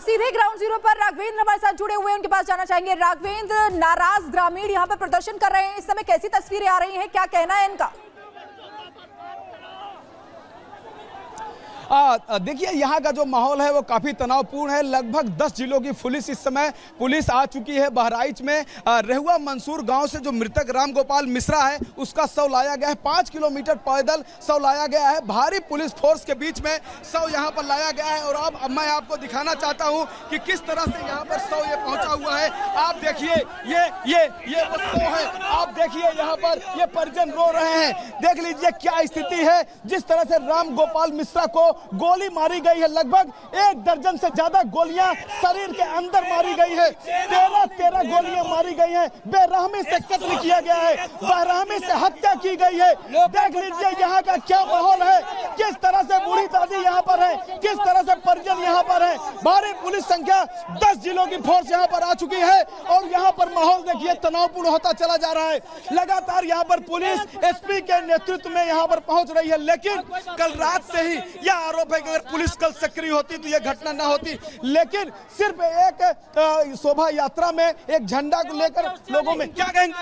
सीधे ground zero पर राघवेंद्र हमारे साथ जुड़े हुए हैं, उनके पास जाना चाहेंगे। राघवेंद्र, नाराज ग्रामीण यहाँ पर प्रदर्शन कर रहे हैं, इस समय कैसी तस्वीरें आ रही हैं, क्या कहना है इनका? देखिए यहाँ का जो माहौल है वो काफ़ी तनावपूर्ण है। लगभग 10 जिलों की पुलिस इस समय आ चुकी है। बहराइच में रेहुआ मंसूर गांव से जो मृतक राम गोपाल मिश्रा है उसका शव लाया गया है। 5 किलोमीटर पैदल शव लाया गया है। भारी पुलिस फोर्स के बीच में शव यहाँ पर लाया गया है। और अब मैं आपको दिखाना चाहता हूँ कि किस तरह से यहाँ पर शव ये पहुँचा हुआ है। आप देखिए ये वो शव है। आप देखिए यहाँ पर ये परिजन रो रहे हैं। देख लीजिए क्या स्थिति है। जिस तरह से राम गोपाल मिश्रा को गोली मारी गई है, लगभग 1 दर्जन से ज्यादा गोलियां शरीर के अंदर मारी गई है। 13 गोलियां मारी गई हैं। बेरहमी से कत्ल किया गया है, बेरहमी से हत्या की गई है। देख लीजिए यहाँ का क्या माहौल है, किस तरह से बूढ़ी दादी यहाँ पर है, किस तरह से परिजन यहाँ पर है। भारी पुलिस संख्या 10 जिलों की फोर्स यहाँ पर आ चुकी है और यहाँ पर माहौल देखिए तनावपूर्ण होता चला जा रहा है। लगातार यहाँ पर पुलिस एसपी के नेतृत्व में यहाँ पर पहुंच रही है। लेकिन कल रात से ही यह आरोप है कि अगर पुलिस कल सक्रिय होती तो यह घटना ना होती। लेकिन सिर्फ एक शोभा यात्रा में एक झंडा को लेकर लोगों में क्या कहेंगे,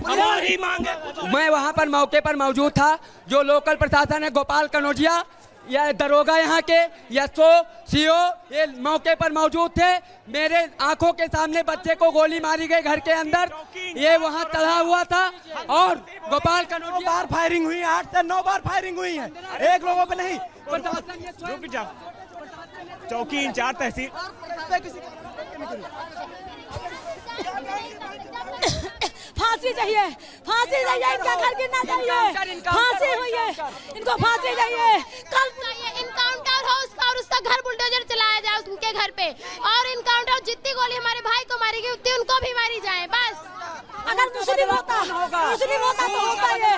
हमारी मांग है। मैं वहां पर मौके पर मौजूद था। जो लोकल प्रशासन है, गोपाल कनौजिया या दरोगा यहाँ के एसओ सीओ ये मौके पर मौजूद थे। मेरे आंखों के सामने बच्चे को गोली मारी गई घर के अंदर, ये वहाँ चढ़ा हुआ था। और गोपाल कनौजिया बार फायरिंग हुई, 8 से 9 बार फायरिंग हुई है, एक लोगों पे नहीं। चौकी इंचार्ज तहसील फांसी चाहिए, फांसी चाहिए, इनका घर गिरना चाहिए, फांसी हुई है, इनको फांसी चाहिए। कल इनकाउंटर हो उसका और उसका घर बुलडोजर चलाया जाए उनके घर पे, और इनकाउंटर जितनी गोली हमारे भाई को मारी गई उतनी उनको भी मारी जाए। बस अगर मुस्लिम होता तो होता ये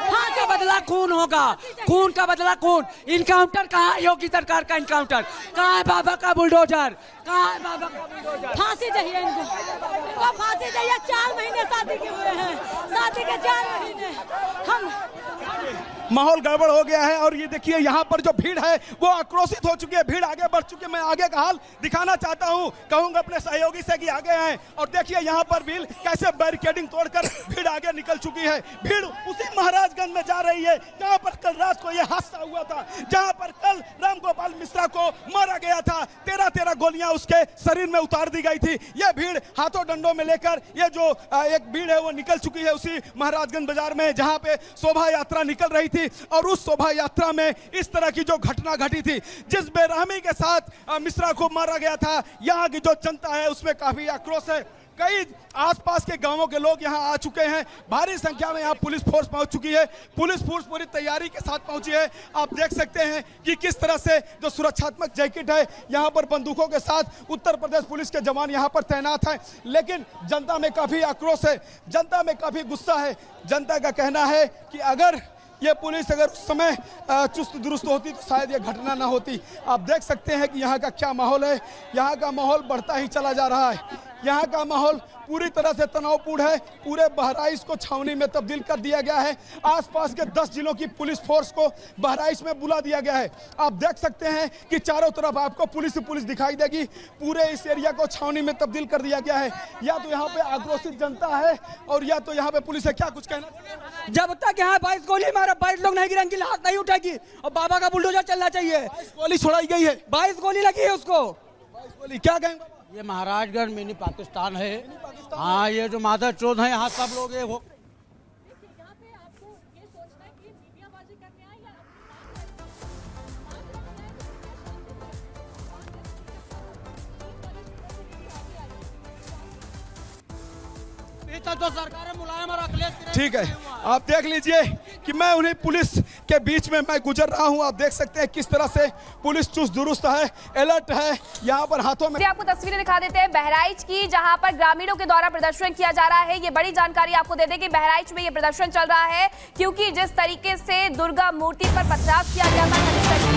फांसी का बदला खून होगा, खून का बदला खून। इनकाउंटर कहाँ है? योगी सरकार का इनकाउंटर कहाँ है? बाबा का बुलडोजर कहाँ है? बाबा का बुलडोजर। फांसी चाहिए इनको, फांसी चाहिए। 4 महीने शादी के हुए हैं, शादी के 4 महीने हम माहौल गड़बड़ हो गया है। और ये देखिए यहाँ पर जो भीड़ है वो आक्रोशित हो चुकी है, भीड़ आगे बढ़ चुकी है। मैं आगे का हाल दिखाना चाहता हूँ, कहूँगा अपने सहयोगी से कि आगे आए। और देखिए यहाँ पर भीड़ कैसे बैरिकेडिंग तोड़कर भीड़ आगे निकल चुकी है। भीड़ उसी महाराजगंज में जा रही है जहाँ पर कल रात को यह हादसा हुआ था, जहाँ पर कल राम गोपाल मिश्रा को मारा गया था। 13 गोलियां उसके शरीर में उतार दी गई थी। यह भीड़ हाथों डंडों में लेकर ये जो एक भीड़ है वो निकल चुकी है उसी महाराजगंज बाजार में, जहाँ पे शोभा यात्रा निकल रही थी। और उस शोभा यात्रा में इस तरह की जो घटना घटी थी, जिस बेरहमी के साथ मिश्रा को मारा गया था, यहाँ की जो जनता है उसमें काफी आक्रोश है। कई आसपास के गांवों के लोग यहां आ चुके हैं। भारी संख्या में यहां पुलिस फोर्स पहुंच चुकी है। पुलिस फोर्स पूरी तैयारी के साथ पहुंची है। आप देख सकते हैं कि किस तरह से जो सुरक्षात्मक जैकेट है, यहां पर बंदूकों के साथ उत्तर प्रदेश पुलिस के जवान यहां पर तैनात हैं। लेकिन जनता में काफी आक्रोश है, जनता में काफी गुस्सा है। जनता का कहना है कि अगर ये पुलिस अगर उस समय चुस्त दुरुस्त होती तो शायद ये घटना ना होती। आप देख सकते हैं कि यहाँ का क्या माहौल है। यहाँ का माहौल बढ़ता ही चला जा रहा है। यहाँ का माहौल पूरी तरह से तनावपूर्ण है। पूरे बहराइच को छावनी में तब्दील कर दिया गया है। आसपास के 10 जिलों की पुलिस फोर्स को बहराइच में बुला दिया गया है। आप देख सकते हैं कि चारों तरफ आपको पुलिस दिखाई देगी। पूरे इस एरिया को छावनी में तब्दील कर दिया गया है। या तो यहाँ पे आक्रोशित जनता है और या तो यहाँ पे पुलिस है। क्या कुछ कहना? जब तक यहाँ 22 गोली मारा, 22 लोग नहीं गिरेंगे, हाथ नहीं उठेगी। और बाबा का बुलडोजर चलना चाहिए। 22 गोली छोड़ाई गई है, 22 गोली लगी है उसको। 22 गोली क्या कहेंगे? ये महाराजगंज मिनी पाकिस्तान है। हाँ, ये जो मादर चौध है यहाँ सब लोग ये हो। तो सरकार मुलायम और अखिलेश ठीक है, आप देख लीजिए कि मैं उन्हें पुलिस के बीच में मैं गुजर रहा हूं। आप देख सकते हैं किस तरह से पुलिस चुस्त दुरुस्त है, अलर्ट है। यहाँ पर हाथों में आपको तस्वीरें दिखा देते हैं बहराइच की, जहां पर ग्रामीणों के द्वारा प्रदर्शन किया जा रहा है। ये बड़ी जानकारी आपको दे दें कि बहराइच में ये प्रदर्शन चल रहा है क्योंकि जिस तरीके से दुर्गा मूर्ति पर पथराव किया गया था,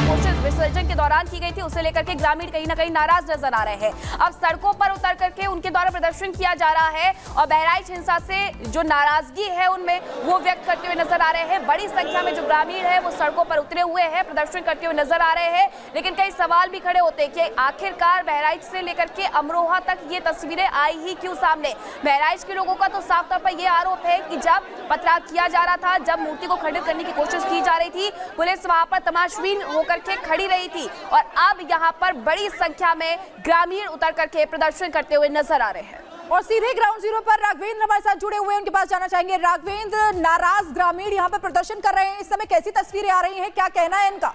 कोशिश विसर्जन के दौरान की गई थी, उसे लेकर के ग्रामीण कहीं ना कहीं नाराज नजर आ रहे हैं। अब सड़कों पर उतर करके उनके द्वारा प्रदर्शन किया जा रहा है और बहराइच हिंसा से जो नाराजगी है उनमें वो व्यक्त करते हुए नजर आ रहे हैं। बड़ी संख्या में जो ग्रामीण है वो सड़कों पर उतरे हुए हैं, प्रदर्शन करते हुए नजर आ रहे हैं। लेकिन कई सवाल भी खड़े होते हैं कि आखिरकार बहराइच से लेकर के अमरोहा तक ये तस्वीरें आई ही क्यों सामने। बहराइच के लोगों का तो साफ तौर पर यह आरोप है कि जब पथराव किया जा रहा था, जब मूर्ति को खंडित करने की कोशिश की जा रही थी, पुलिस वहां पर तमाशबीन होकर के खड़ी रही थी और अब यहां पर बड़ी संख्या में ग्रामीण उतर करके प्रदर्शन करते हुए नजर आ रहे हैं। और सीधे ग्राउंड जीरो पर राघवेंद्र हमारे साथ जुड़े हुए हैं, उनके पास जाना चाहेंगे। राघवेंद्र, नाराज ग्रामीण यहाँ पर प्रदर्शन कर रहे हैं, इस समय कैसी तस्वीरें आ रही हैं, क्या कहना है इनका?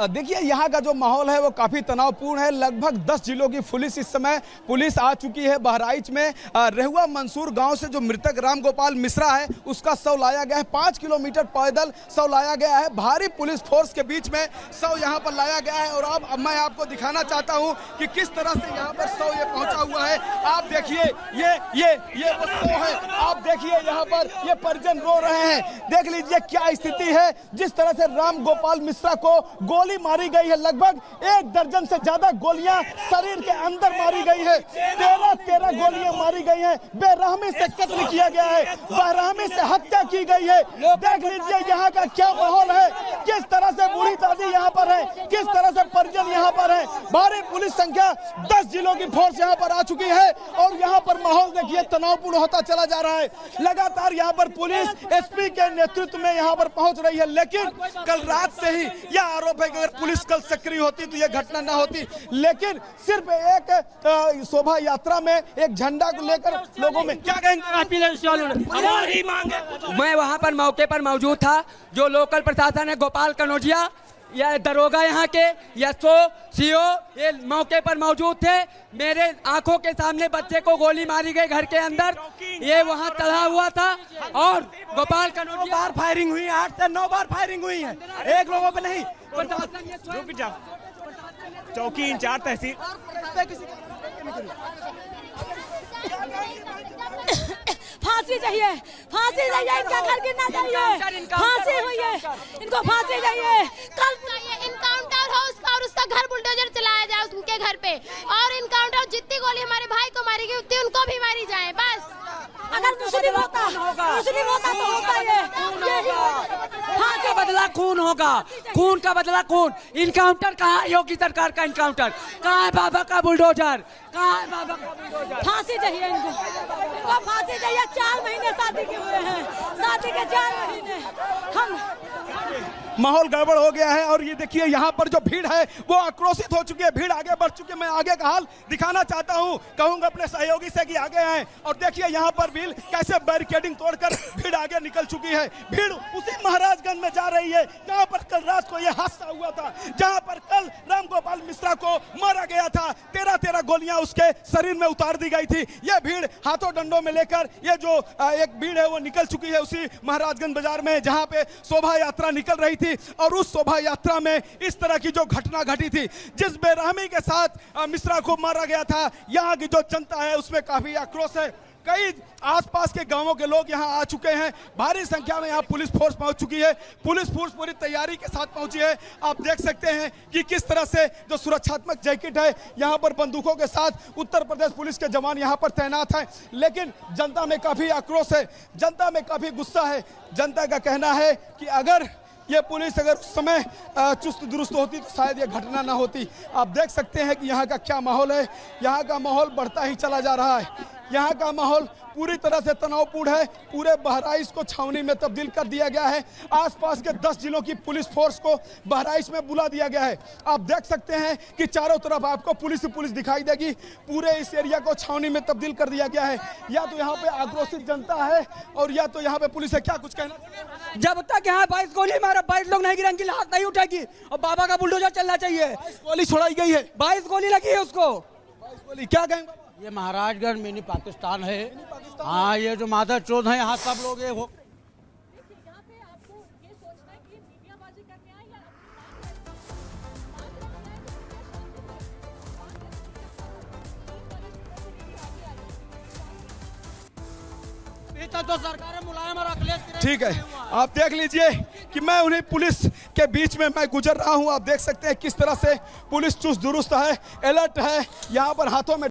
देखिए यहाँ का जो माहौल है वो काफी तनावपूर्ण है। लगभग 10 जिलों की पुलिस इस समय आ चुकी है बहराइच में। रेहुआ मंसूर गांव से जो मृतक रामगोपाल मिश्रा है उसका शव लाया गया है। 5 किलोमीटर पैदल शव लाया गया है। भारी पुलिस फोर्स के बीच में शव यहाँ पर लाया गया है और अब मैं आपको दिखाना चाहता हूँ कि किस तरह से यहाँ पर शव ये पहुंचा हुआ है। आप देखिए ये वो शव है। आप देखिए यहाँ पर ये परिजन रो रहे हैं। देख लीजिए क्या स्थिति है। जिस तरह से रामगोपाल मिश्रा को गोली मारी गई है, लगभग 1 दर्जन से ज्यादा गोलियां शरीर के अंदर मारी गई है। 13 गोलियां मारी गई हैं। बेरहमी से कत्ल किया गया है, बेरहमी से हत्या की गई है। देख लीजिए यहाँ का क्या माहौल है, किस तरह से बूढ़ी दादी यहाँ पर है, किस तरह से परिजन यहाँ पर है। भारी पुलिस संख्या 10 जिलों की फोर्स यहाँ पर आ चुकी है और यहाँ पर माहौल देखिए तनावपूर्ण होता चला जा रहा है। लगातार यहाँ पर पुलिस एसपी के नेतृत्व में यहाँ पर पहुंच रही है। लेकिन कल रात से ही यह आरोप है कि अगर पुलिस कल सक्रिय होती तो यह घटना ना होती। लेकिन सिर्फ एक शोभा यात्रा में एक झंडा को लेकर लोगों में क्या कहेंगे? मैं वहां पर मौके पर मौजूद था। जो लोकल प्रशासन है, गोपाल कनौजिया या दरोगा यहाँ के एसओ सीओ ये मौके पर मौजूद थे। मेरे आंखों के सामने बच्चे को गोली मारी गई घर के अंदर, ये वहाँ चढ़ा हुआ था और गोपाल कनौजिया बार फायरिंग हुई, 8 से 9 बार फायरिंग हुई है, एक लोगों पे नहीं। रुक जाओ, चौकी इंचार्ज तहसील फांसी चाहिए, फांसी चाहिए, इनका घर गिरना चाहिए, फांसी हुई है, इनको फांसी चाहिए। कल इनकाउंटर हो उसका और उसका घर बुलडोजर चलाया जाए उनके घर पे, और इनकाउंटर जितनी गोली हमारे भाई को मारी गई उतनी उनको भी मारी जाए बस। अगर मुस्लिम होता तो होता ये फांसी का बदला खून होगा, खून का बदला खून। इनकाउंटर कहाँ है? योगी सरकार का इनकाउंटर कहाँ है? बाबा का बुलडोजर कहाँ है? बाबा का बुलडोजर। फांसी चाहिए इनको फांसी चाहिए। 4 महीने शादी के हुए हैं, शादी के 4 महीने हम माहौल गड़बड़ हो गया है और ये देखिए यहाँ पर जो भीड़ है वो आक्रोशित हो चुकी है। भीड़ आगे बढ़ चुकी है। मैं आगे का हाल दिखाना चाहता हूँ, कहूँगा अपने सहयोगी से कि आगे आए और देखिए यहाँ पर भीड़ कैसे बैरिकेडिंग तोड़कर भीड़ आगे निकल चुकी है। भीड़ उसी महाराजगंज में जा रही है जहाँ पर कल रात को यह हादसा हुआ था, जहाँ पर कल रामगोपाल मिश्रा को मारा गया था। 13 गोलियां उसके शरीर में उतार दी गई थी। यह भीड़ हाथों डंडों में लेकर ये जो एक भीड़ है वो निकल चुकी है उसी महाराजगंज बाजार में जहाँ पे शोभा यात्रा निकल रही थी। और उस शोभा यात्रा में इस तरह की जो घटना घटी थी, जिस बेरहमी के साथ मिश्रा को मारा गया था, यहाँ की जो जनता है उसमें काफी आक्रोश है। कई आसपास के गांवों के लोग यहां आ चुके हैं। भारी संख्या में यहां पुलिस फोर्स पहुंच चुकी है। पुलिस फोर्स पूरी तैयारी के साथ पहुंची है। आप देख सकते हैं कि किस तरह से जो सुरक्षात्मक जैकेट है, यहां पर बंदूकों के साथ उत्तर प्रदेश पुलिस के जवान यहां पर तैनात हैं। लेकिन जनता में काफी आक्रोश है, जनता में काफी गुस्सा है। जनता का कहना है कि अगर ये पुलिस अगर उस समय चुस्त दुरुस्त होती तो शायद ये घटना ना होती। आप देख सकते हैं कि यहाँ का क्या माहौल है। यहाँ का माहौल बढ़ता ही चला जा रहा है। यहाँ का माहौल पूरी तरह से तनावपूर्ण है। पूरे बहराइच को छावनी में तब्दील कर दिया गया है। आसपास के 10 जिलों की पुलिस फोर्स को बहराइच में बुला दिया गया है। आप देख सकते हैं कि चारों तरफ आपको पुलिस दिखाई देगी। पूरे इस एरिया को छावनी में तब्दील कर दिया गया है। या तो यहाँ पे आक्रोशित जनता है और या तो यहाँ पे पुलिस है। क्या कुछ कहना? जब तक यहाँ 22 गोली मारा, 22 लोग नहीं गिरेंगे, हाथ नहीं उठेगी और बाबा का बुलडोजर चलना चाहिए। 22 गोली छोड़ाई गई है, 22 गोली लगी है उसको। 22 गोली क्या कहेंगे? ये महाराजगंज मिनी पाकिस्तान है। हाँ, ये जो मादर चौध है यहाँ सब लोग एक हो। तो सरकार मुलायम और अखिलेश ठीक है, आप देख लीजिए कि मैं उन्हीं पुलिस के बीच में मैं गुजर रहा हूं। आप देख सकते हैं किस तरह से पुलिस चुस्त दुरुस्त है, अलर्ट है। यहाँ पर हाथों में